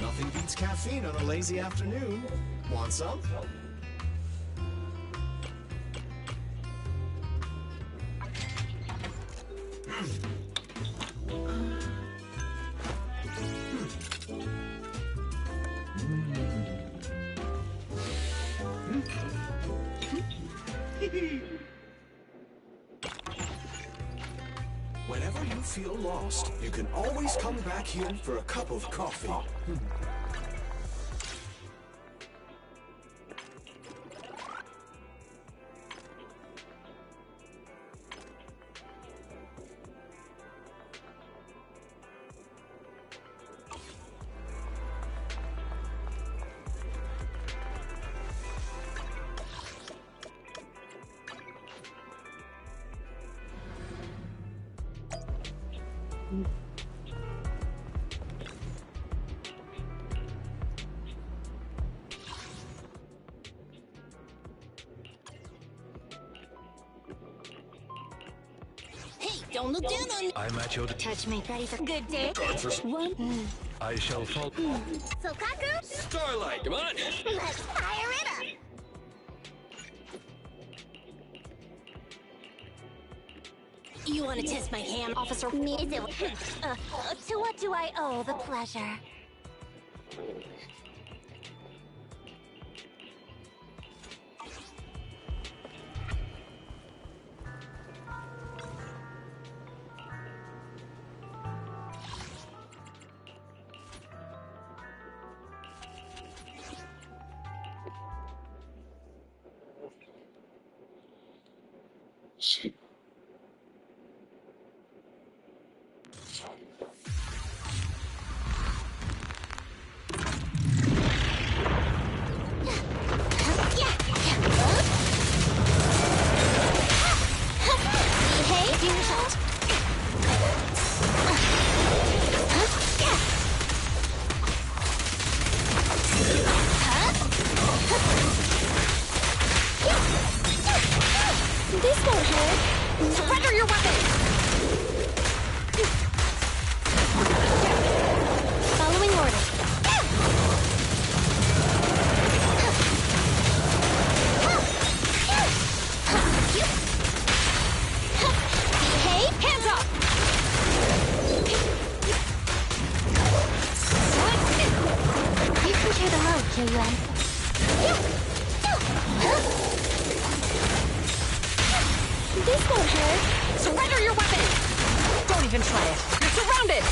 Nothing beats caffeine on a lazy afternoon. Want some? Whenever you feel lost, you can always come back here for a cup of coffee. Don't look down on me. I'm at your Touch me. Ready for good day? One. I shall fall. Sokaku? Starlight, come on. Let's fire it up. You want to test my ham, Officer? To what do I owe the pleasure? This won't hurt. Surrender your weapon! Following orders. Behave! Hands up! You can share the load, Kyo-Yuan. This won't hurt. Surrender your weapon! Don't even try it. You're surrounded!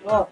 Oh.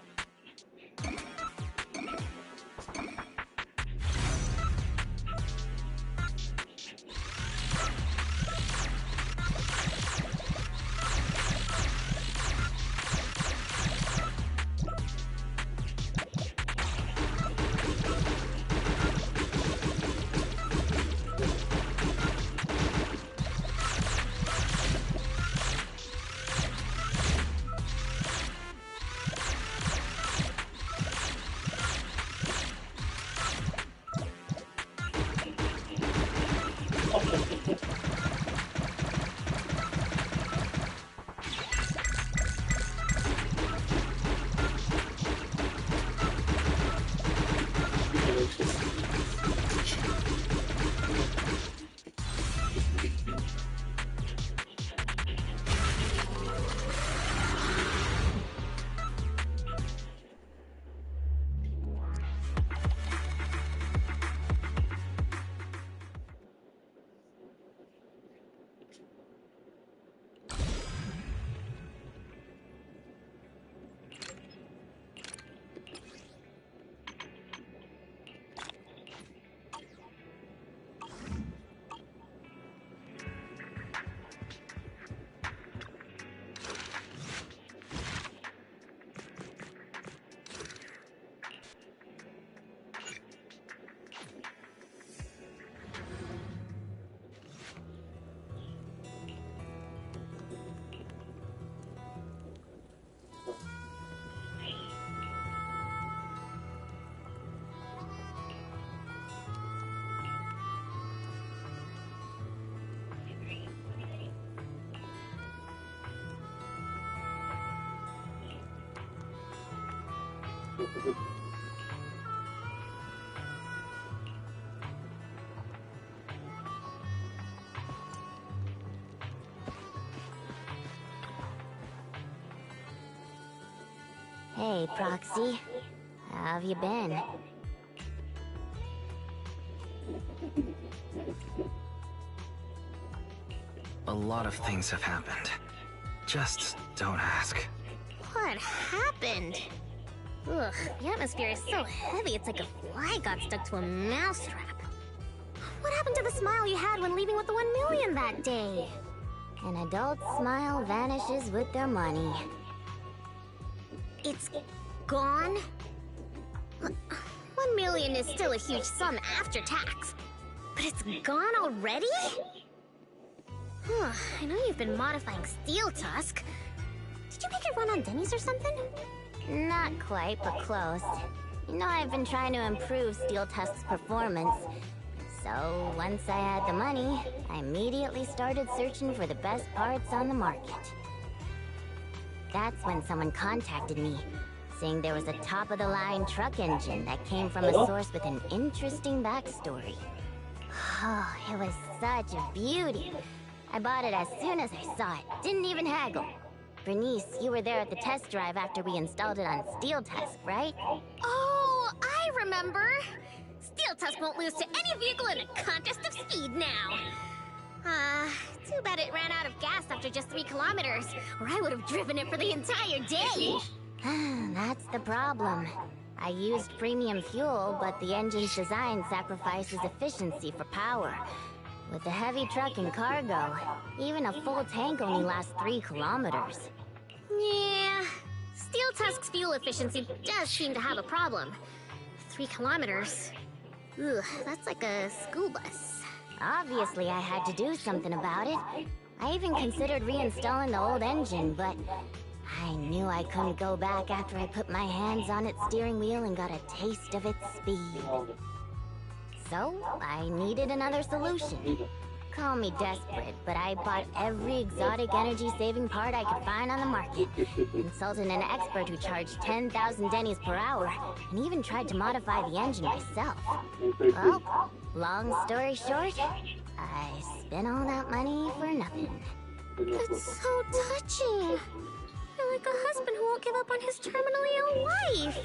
Hey, Proxy. How have you been? A lot of things have happened. Just don't ask. What happened? Ugh, the atmosphere is so heavy it's like a fly got stuck to a mousetrap. What happened to the smile you had when leaving with the 1 million that day? An adult's smile vanishes with their money. It's gone? 1 million is still a huge sum after tax. But it's gone already? I know you've been modifying Steel Tusk. Did you make it run on Denny's or something? Not quite, but close. You know, I've been trying to improve Steel Tusk's performance. So, once I had the money, I immediately started searching for the best parts on the market. That's when someone contacted me, saying there was a top-of-the-line truck engine that came from a source with an interesting backstory. Oh, it was such a beauty. I bought it as soon as I saw it. Didn't even haggle. Burnice, you were there at the test drive after we installed it on Steel Tusk, right? Oh, I remember! Steel Tusk won't lose to any vehicle in a contest of speed now. Too bad it ran out of gas after just 3 kilometers, or I would have driven it for the entire day. That's the problem. I used premium fuel, but the engine's design sacrifices efficiency for power. With a heavy truck and cargo, even a full tank only lasts 3 kilometers. Yeah, Steel Tusk's fuel efficiency does seem to have a problem. 3 kilometers? Ugh, that's like a school bus. Obviously, I had to do something about it. I even considered reinstalling the old engine, but I knew I couldn't go back after I put my hands on its steering wheel and got a taste of its speed. So, I needed another solution. Call me desperate, but I bought every exotic energy-saving part I could find on the market. Consulted an expert who charged 10,000 dennies per hour, and even tried to modify the engine myself. Well, long story short, I spent all that money for nothing. That's so touching. You're like a husband who won't give up on his terminally ill wife.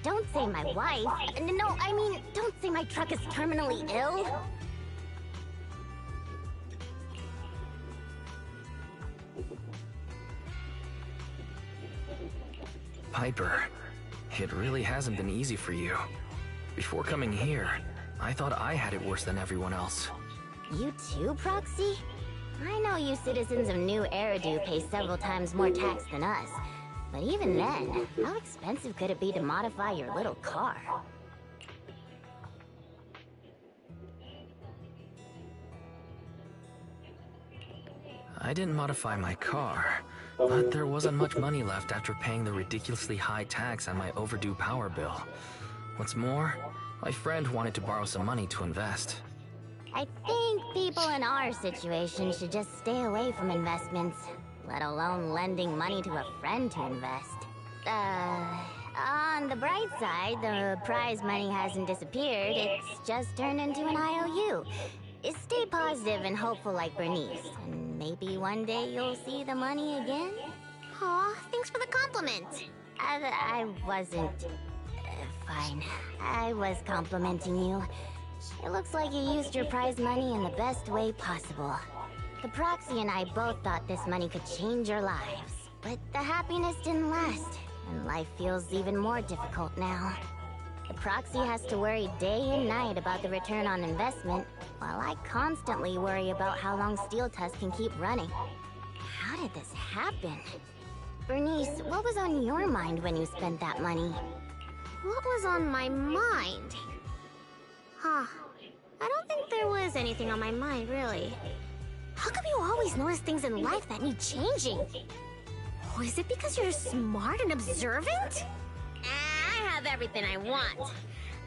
Don't say my wife. No, I mean, don't say my truck is terminally ill. Piper, it really hasn't been easy for you. Before coming here, I thought I had it worse than everyone else. You too, Proxy? I know you citizens of New Eridu pay several times more tax than us. But even then, how expensive could it be to modify your little car? I didn't modify my car, but there wasn't much money left after paying the ridiculously high tax on my overdue power bill. What's more, my friend wanted to borrow some money to invest. I think people in our situation should just stay away from investments, let alone lending money to a friend to invest. On the bright side, the prize money hasn't disappeared, it's just turned into an IOU. Stay positive and hopeful like Burnice, and maybe one day you'll see the money again? Aw, thanks for the compliment. I wasn't... fine. I was complimenting you. It looks like you used your prize money in the best way possible. The Proxy and I both thought this money could change your lives. But the happiness didn't last, and life feels even more difficult now. The Proxy has to worry day and night about the return on investment, while I constantly worry about how long Steel Tusk can keep running. How did this happen? Burnice, what was on your mind when you spent that money? What was on my mind? Huh. I don't think there was anything on my mind, really. How come you always notice things in life that need changing? Oh, is it because you're smart and observant? I have everything I want.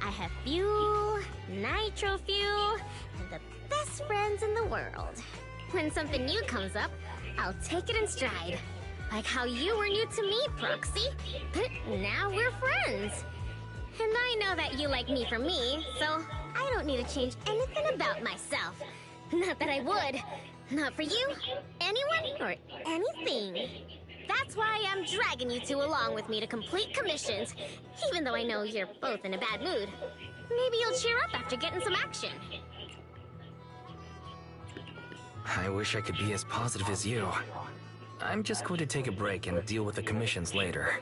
I have fuel, nitro fuel, and the best friends in the world. When something new comes up, I'll take it in stride. Like how you were new to me, Proxy. But now we're friends. And I know that you like me for me, so I don't need to change anything about myself. Not that I would. Not for you, anyone, or anything. That's why I'm dragging you two along with me to complete commissions, even though I know you're both in a bad mood. Maybe you'll cheer up after getting some action. I wish I could be as positive as you. I'm just going to take a break and deal with the commissions later.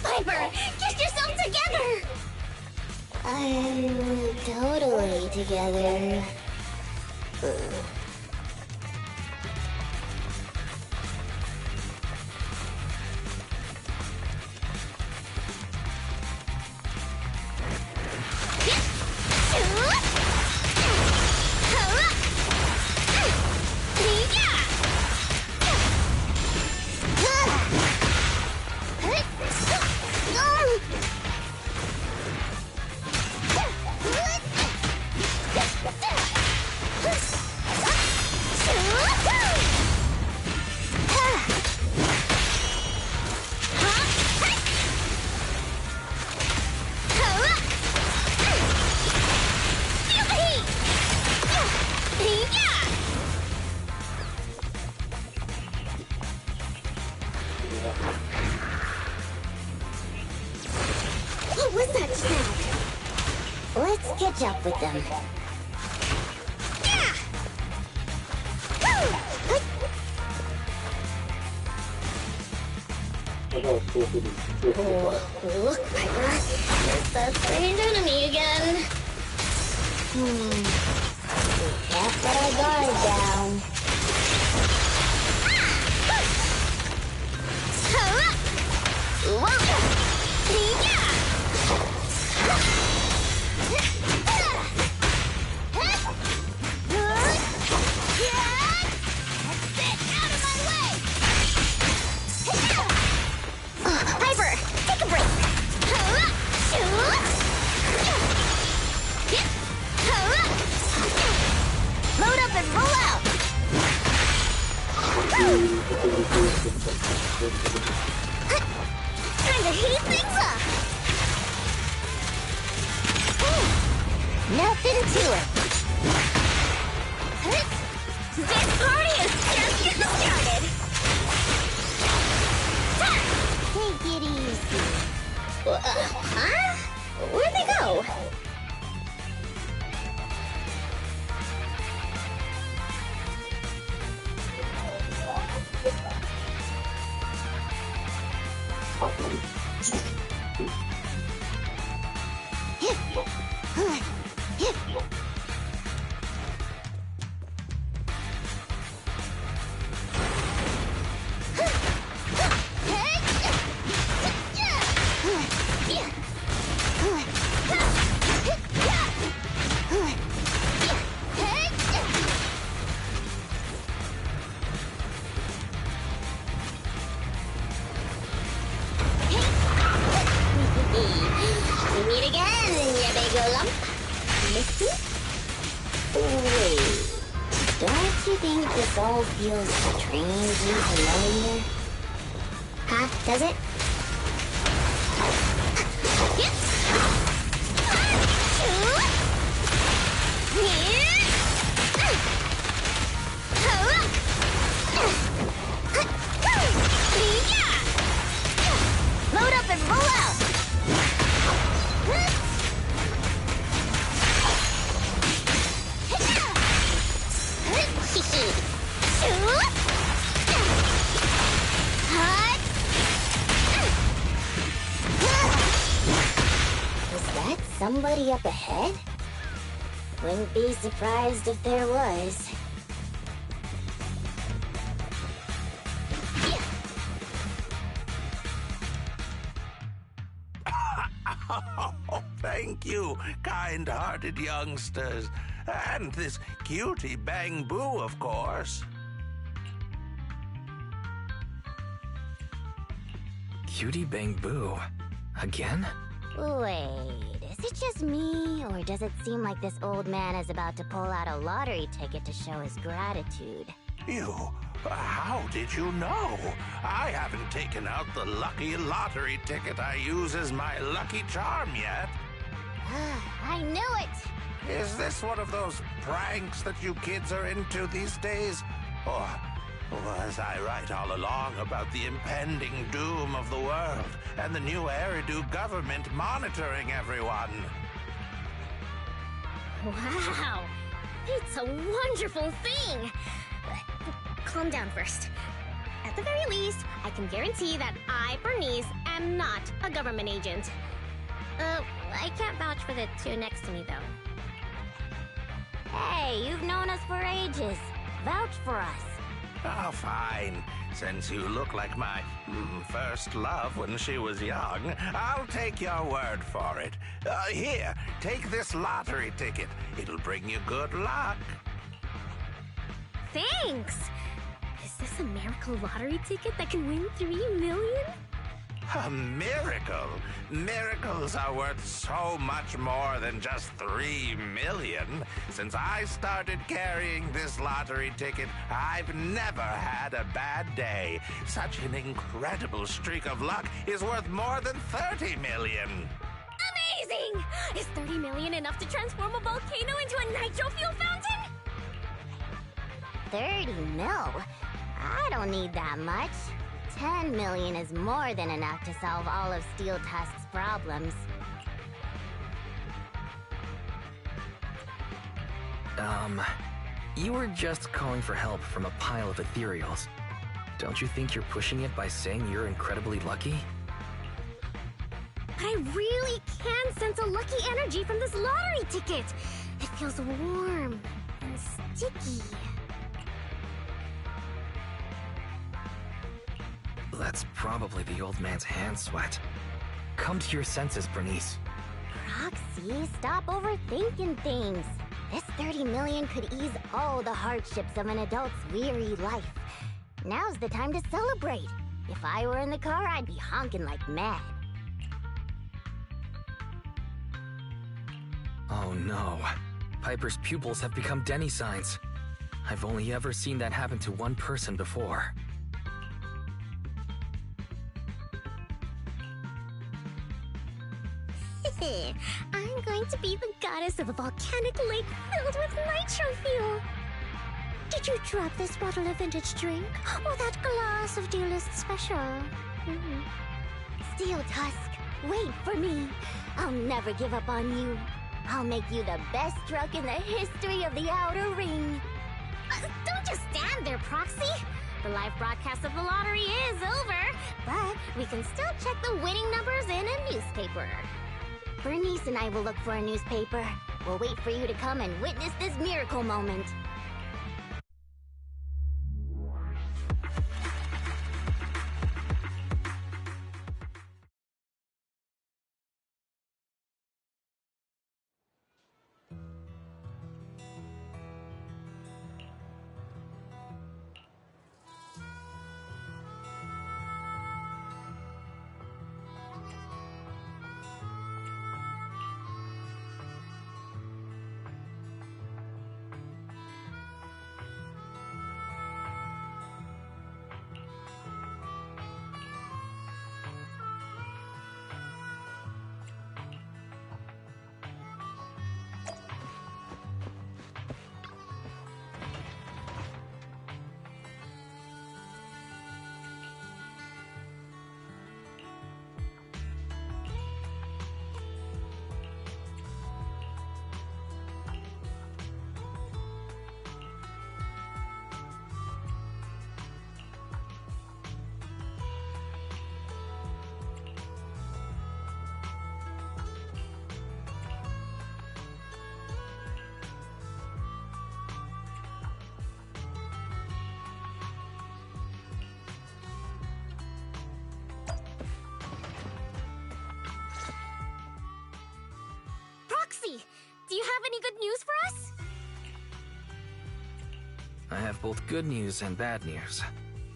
Piper, get yourself together! I'm totally together. Let's catch up with them. Oh, look, Piper. There's that strange enemy again. We can't let our guard down. Piper, take a break. Load up and roll out! Time to heat things up. Nothing to it. This party is just getting started. Take it easy. Huh? Where'd they go? We meet again, you big lump. Misty? Wait. Don't you think this all feels strangely familiar? Huh? Does it? Load up and roll out! Is that somebody up ahead? Wouldn't be surprised if there was. Thank you, kind-hearted youngsters. And this cutie Bang Boo, of course. Cutie Bang Boo. Again? Wait, is it just me, or does it seem like this old man is about to pull out a lottery ticket to show his gratitude? How did you know? I haven't taken out the lucky lottery ticket I use as my lucky charm yet. I knew it! Is this one of those pranks that you kids are into these days? Or was I right all along about the impending doom of the world and the new Eridu government monitoring everyone? Wow! It's a wonderful thing! Calm down first. At the very least, I can guarantee that I, Burnice, am not a government agent. I can't vouch for the two next to me, though. Hey, you've known us for ages. Vouch for us. Oh, fine. Since you look like my first love when she was young, I'll take your word for it. Here, take this lottery ticket. It'll bring you good luck. Thanks! Is this a miracle lottery ticket that can win 3 million? A miracle? Miracles are worth so much more than just 3 million. Since I started carrying this lottery ticket, I've never had a bad day. Such an incredible streak of luck is worth more than 30 million. Amazing! Is 30 million enough to transform a volcano into a nitro fuel fountain? 30 mil? I don't need that much. 10 million is more than enough to solve all of Steel Tusk's problems. You were just calling for help from a pile of ethereals. Don't you think you're pushing it by saying you're incredibly lucky? But I really can sense a lucky energy from this lottery ticket. It feels warm and sticky. That's probably the old man's hand sweat. Come to your senses, Burnice. Roxy, stop overthinking things. This 30 million could ease all the hardships of an adult's weary life. Now's the time to celebrate. If I were in the car, I'd be honking like mad. Oh no. Piper's pupils have become Denny signs. I've only ever seen that happen to one person before. I'm going to be the goddess of a volcanic lake filled with nitro fuel. Did you drop this bottle of vintage drink? Or that glass of dearest special? Steel Tusk, wait for me. I'll never give up on you. I'll make you the best truck in the history of the Outer Ring. Don't just stand there, Proxy. The live broadcast of the lottery is over, but we can still check the winning numbers in a newspaper. Burnice and I will look for a newspaper. We'll wait for you to come and witness this miracle moment. Do you have any good news for us? I have both good news and bad news.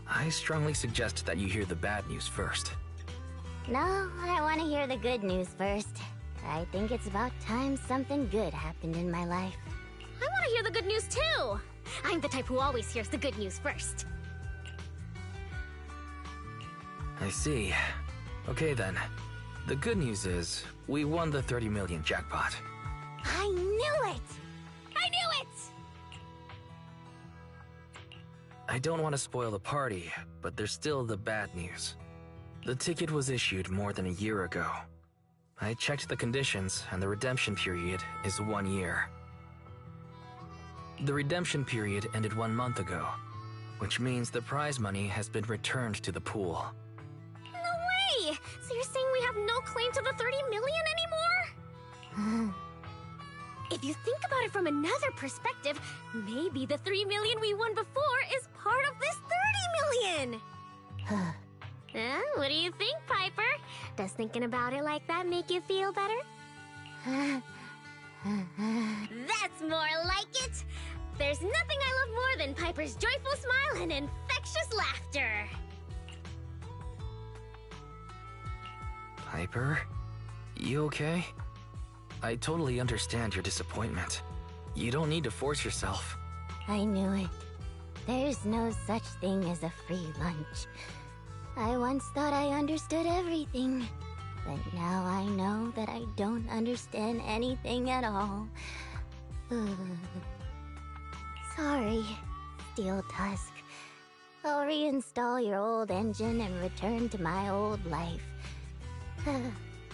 I strongly suggest that you hear the bad news first. No, I want to hear the good news first. I think it's about time something good happened in my life. I want to hear the good news too! I'm the type who always hears the good news first. I see. Okay then. The good news is, we won the 30 million jackpot. I knew it! I knew it! I don't want to spoil the party, but there's still the bad news. The ticket was issued more than a year ago. I checked the conditions, and the redemption period is 1 year. The redemption period ended 1 month ago, which means the prize money has been returned to the pool. No way! So you're saying we have no claim to the 30 million anymore? If you think about it from another perspective, maybe the 3 million we won before is part of this 30 million! What do you think, Piper? Does thinking about it like that make you feel better? That's more like it! There's nothing I love more than Piper's joyful smile and infectious laughter! Piper? You okay? I totally understand your disappointment. You don't need to force yourself. I knew it. There's no such thing as a free lunch. I once thought I understood everything, but now I know that I don't understand anything at all. Sorry, Steel Tusk. I'll reinstall your old engine and return to my old life.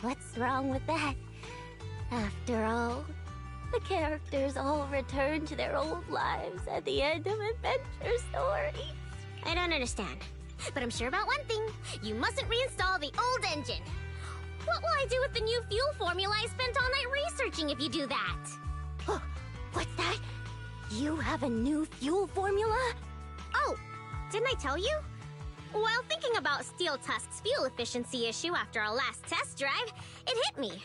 What's wrong with that? After all, The characters all return to their old lives at the end of adventure stories. I don't understand. But I'm sure about one thing. You mustn't reinstall the old engine. What will I do with the new fuel formula I spent all night researching if you do that? Oh, what's that? You have a new fuel formula? Oh, didn't I tell you? While thinking about Steel Tusk's fuel efficiency issue after our last test drive, it hit me.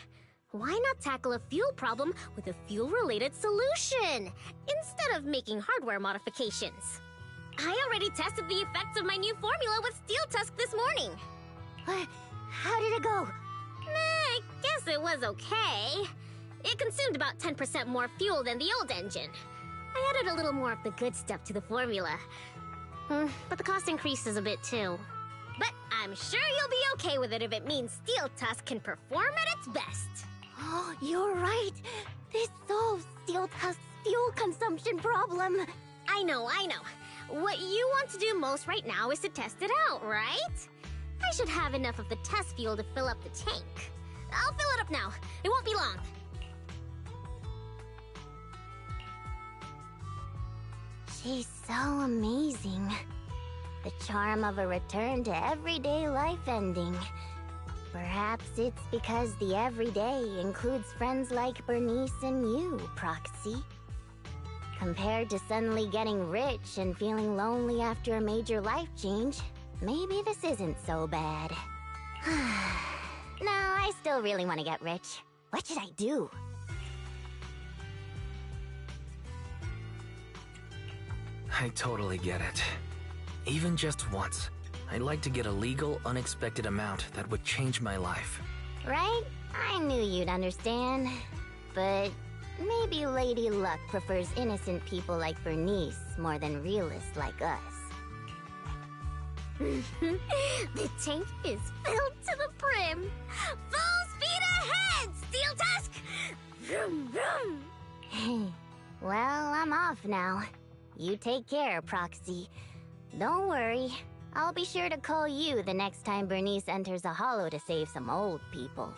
Why not tackle a fuel problem with a fuel-related solution, instead of making hardware modifications? I already tested the effects of my new formula with Steel Tusk this morning. How did it go? I guess it was okay. It consumed about 10% more fuel than the old engine. I added a little more of the good stuff to the formula. But the cost increases a bit too. But I'm sure you'll be okay with it if it means Steel Tusk can perform at its best. Oh, you're right. This solves Steel Tusk's fuel consumption problem. I know. What you want to do most right now is to test it out, right? I should have enough of the test fuel to fill up the tank. I'll fill it up now. It won't be long. She's so amazing. The charm of a return to everyday life ending. Perhaps it's because the everyday includes friends like Burnice and you, Proxy. Compared to suddenly getting rich and feeling lonely after a major life change, maybe this isn't so bad. No, I still really want to get rich. What should I do? I totally get it. Even just once, I'd like to get a legal, unexpected amount that would change my life. Right? I knew you'd understand. But maybe Lady Luck prefers innocent people like Bernice more than realists like us. The tank is filled to the brim. Full speed ahead, Steel Tusk! Vroom, vroom. Well, I'm off now. You take care, Proxy. Don't worry. I'll be sure to call you the next time Bernice enters a hollow to save some old people.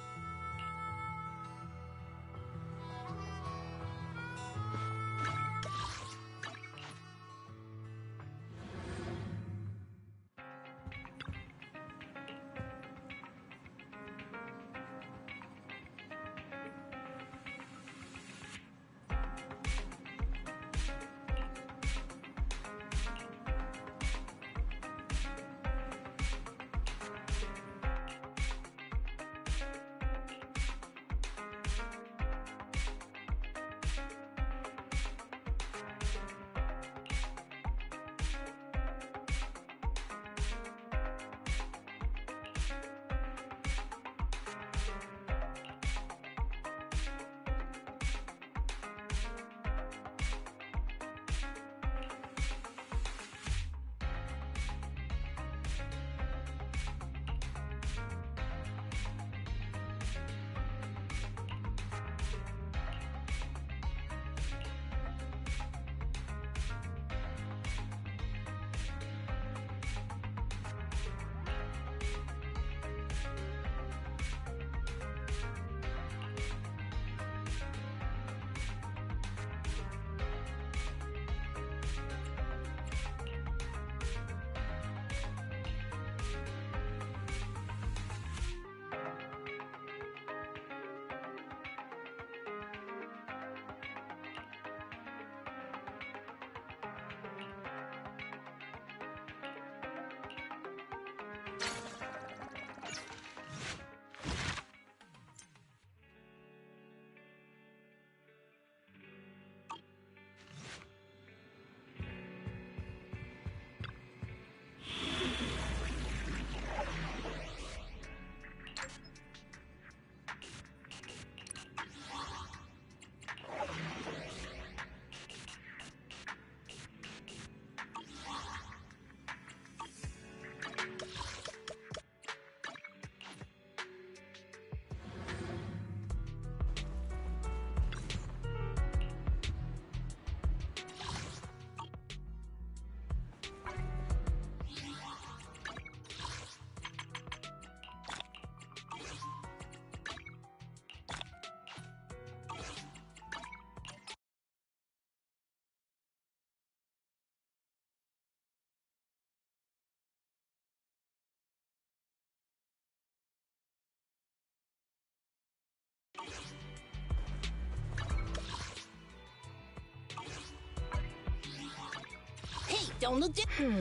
Don't look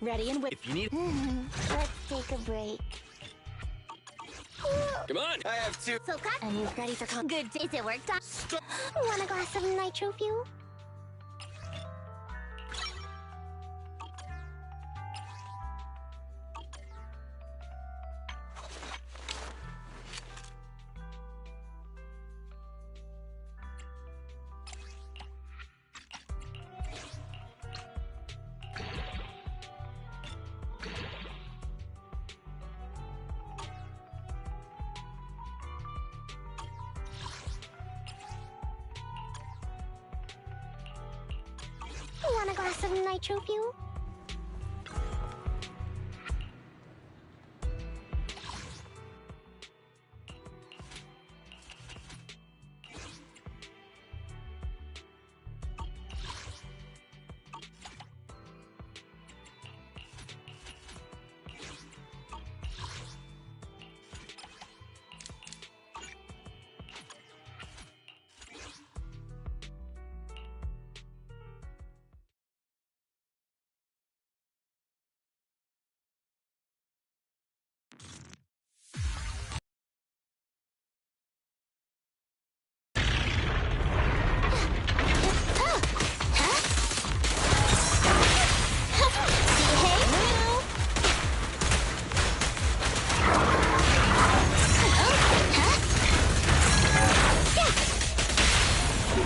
ready and wait. If you need... Let's take a break. Come on! I have two. So cut. And you're ready for Good. Is it work time? Want a glass of nitro fuel? Want a glass of nitro fuel?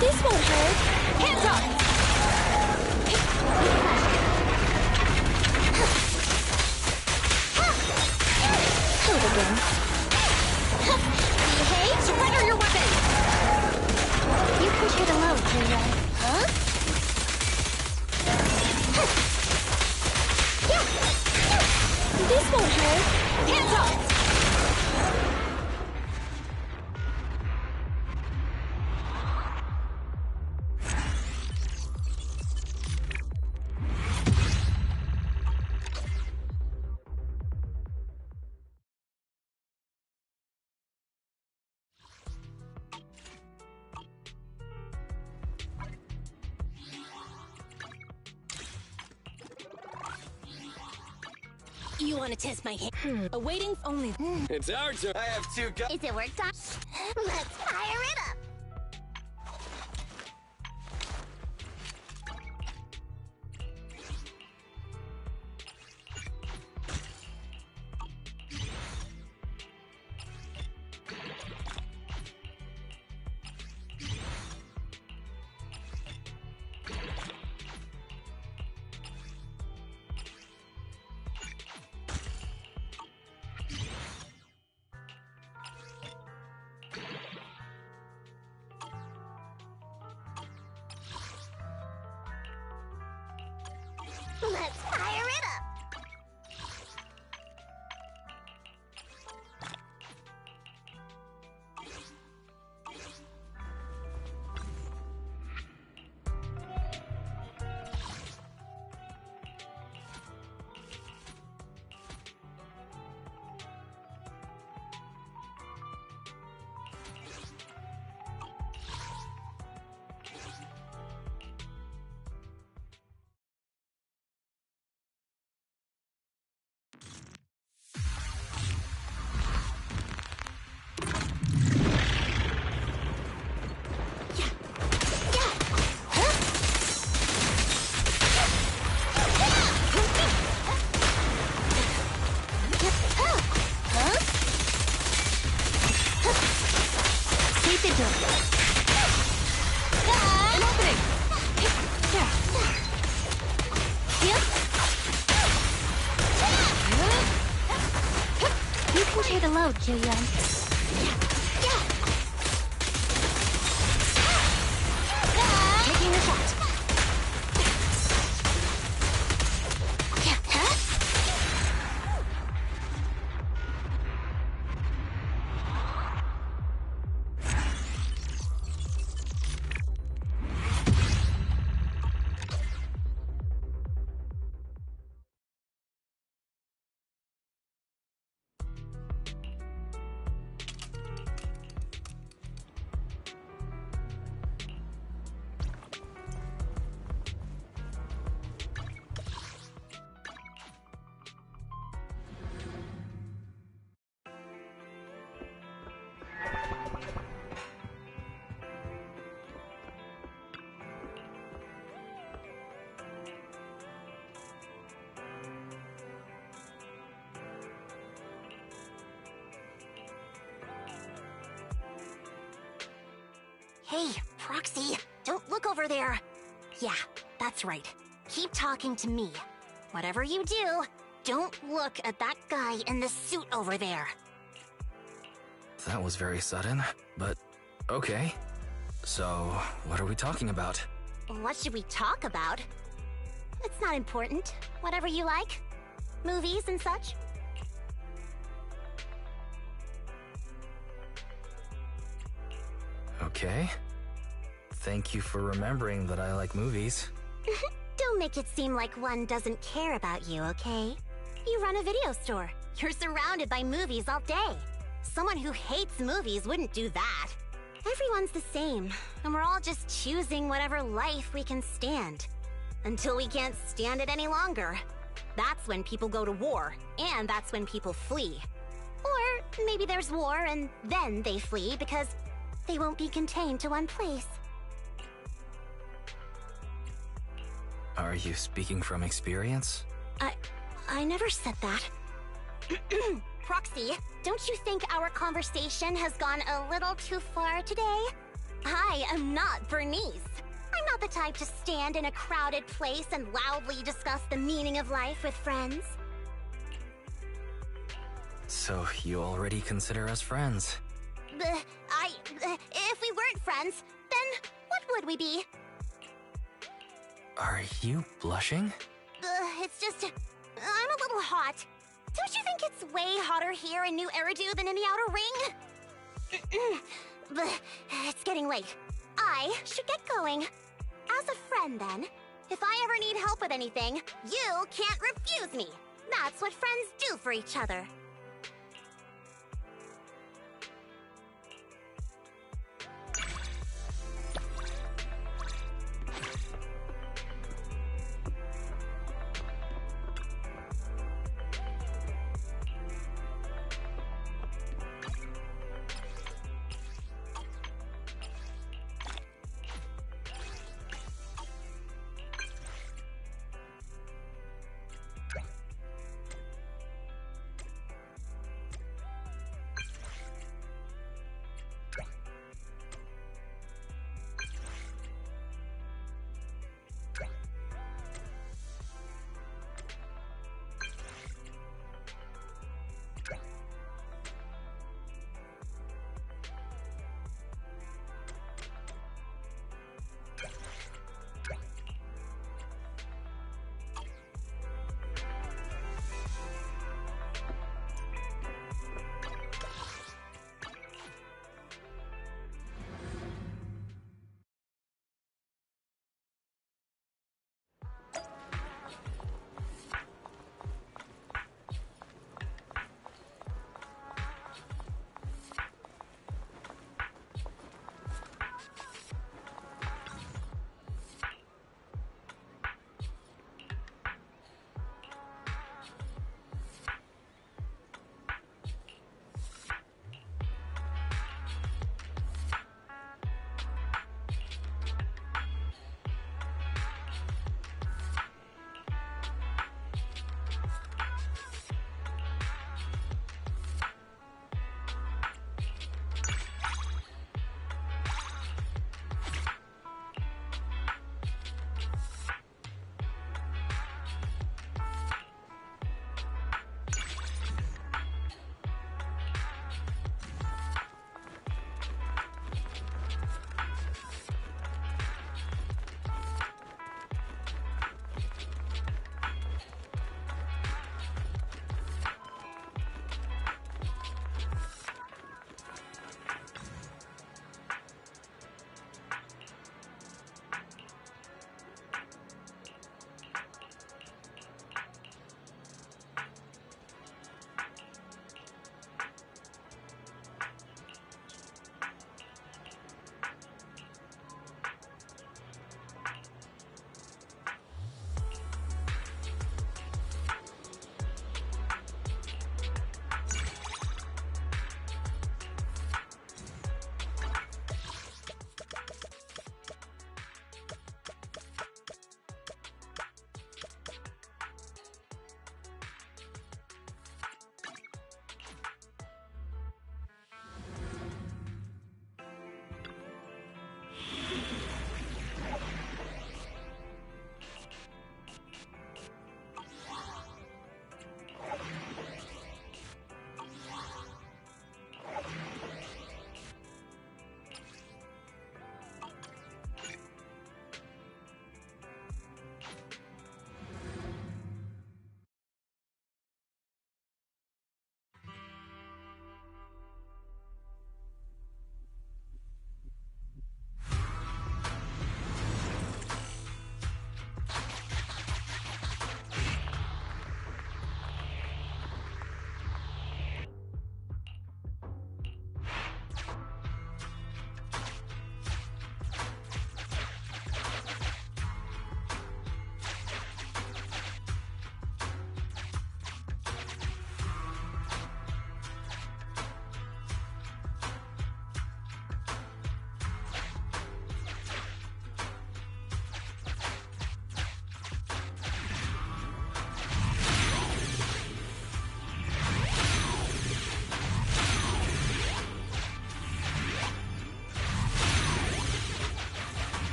This won't hurt. Hands up! Do it again. Behave! Surrender your weapon! You can share the load, Julia. Huh? This won't hurt. Hands up! You want to test my hand? Awaiting only. It's our turn. I have two guns. Is it work time? Let's fire it up. Let's fire it up. Keep it going. An opening. There. Yep. You can share the load, Julia. Taking a shot. Hey, Proxy, don't look over there. Yeah, that's right. Keep talking to me. Whatever you do, don't look at that guy in the suit over there. That was very sudden, but okay. So, what are we talking about? What should we talk about? It's not important. Whatever you like. Movies and such. Okay. Thank you for remembering that I like movies. Don't make it seem like one doesn't care about you, okay? You run a video store. You're surrounded by movies all day. Someone who hates movies wouldn't do that. Everyone's the same, and we're all just choosing whatever life we can stand. Until we can't stand it any longer. That's when people go to war, and that's when people flee. Or maybe there's war and then they flee because they won't be contained to one place. Are you speaking from experience? I never said that. Proxy, don't you think our conversation has gone a little too far today? I am not Burnice. I'm not the type to stand in a crowded place and loudly discuss the meaning of life with friends. So you already consider us friends? If we weren't friends, then what would we be? Are you blushing? It's just... I'm a little hot. Don't you think it's way hotter here in New Eridu than in the Outer Ring? It's getting late. I should get going. As a friend, then, if I ever need help with anything, you can't refuse me. That's what friends do for each other.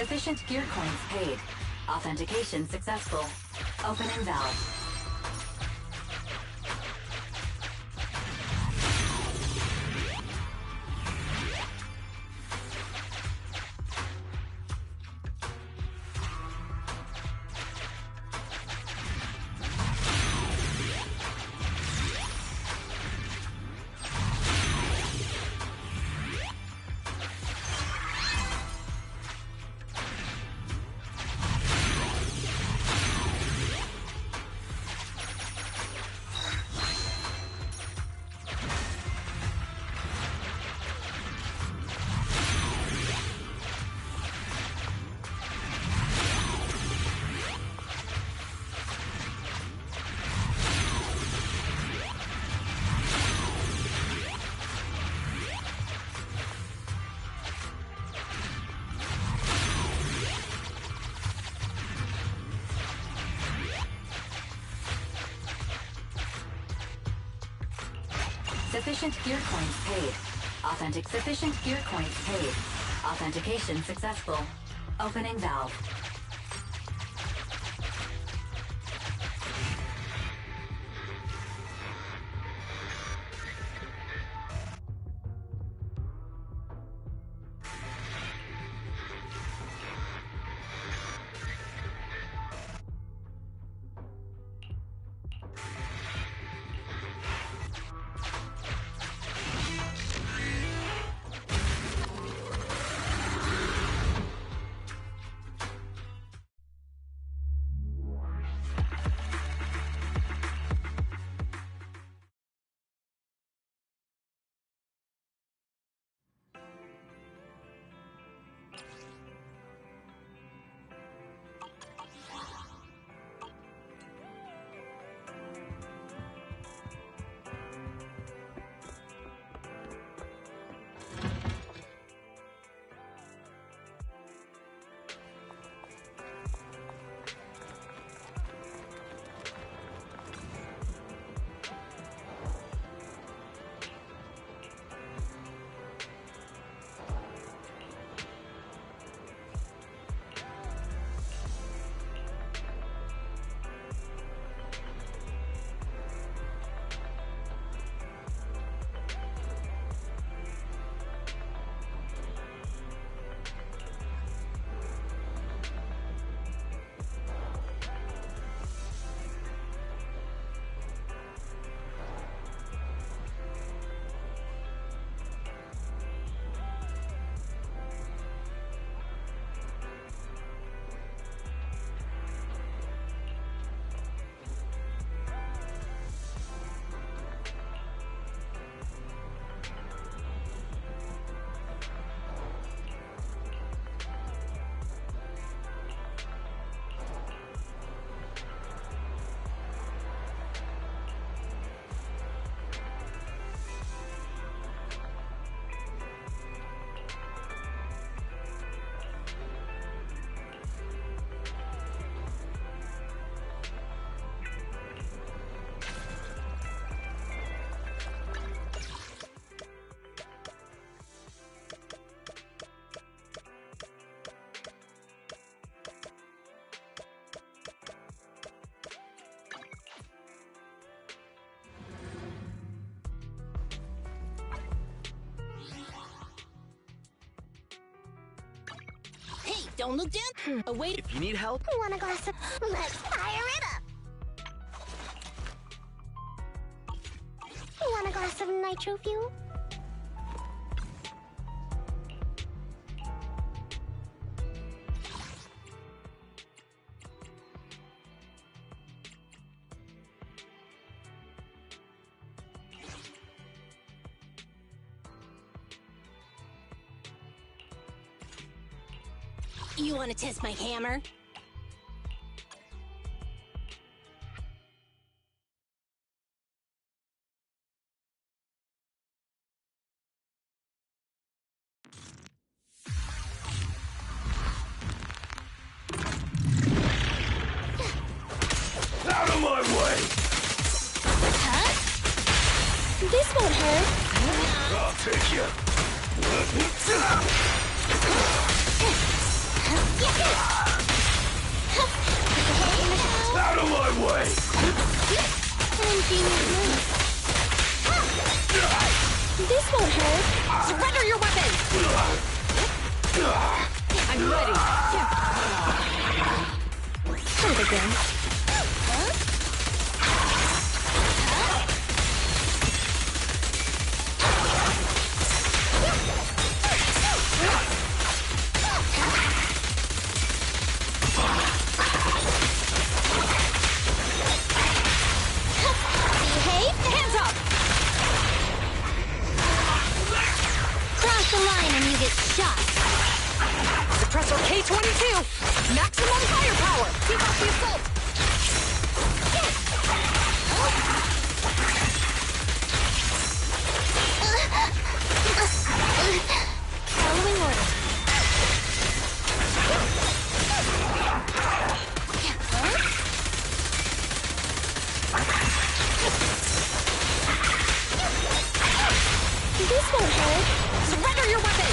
Sufficient gear coins paid. Authentication successful. Opening valve. Sufficient gear coins paid. Sufficient gear coins paid. Authentication successful. Opening valve. Don't look down. Oh, wait. If you need help, Want a glass of... Let's fire it up! Want a glass of nitro fuel? You want to test my hammer? Out of my way! Huh? This won't hurt. I'll take you. Out of my way! This won't hurt. Surrender your weapon! I'm ready. Try it again. Behave! Hands up! Cross the line and you get shot. Suppressor K-22! Maximum firepower! Keep up the assault! Following order. This won't hurt. Surrender your weapon!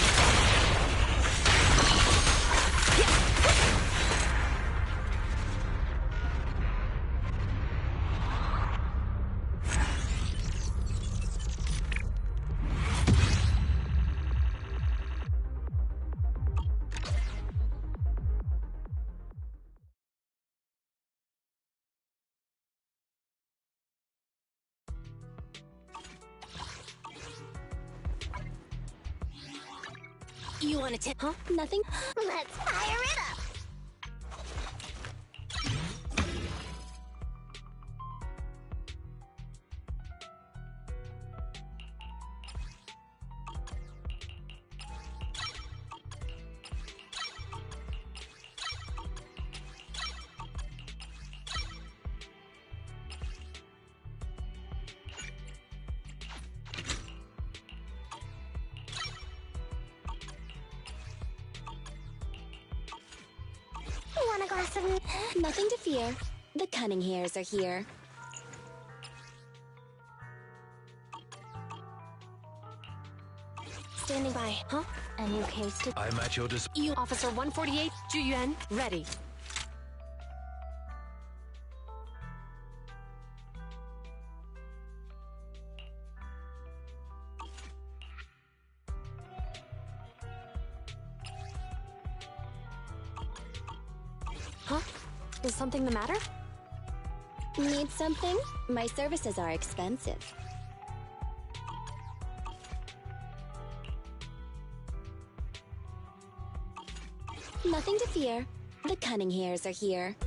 You want to tip? Huh? Nothing? Let's fire it up. Want a glass of... Nothing to fear. The cunning hairs are here. Standing by. Huh? A new case to... I'm at your disposal. You, Officer 148, Juyuan, ready. Huh? Is something the matter? Need something? My services are expensive. Nothing to fear. The cunning hairs are here.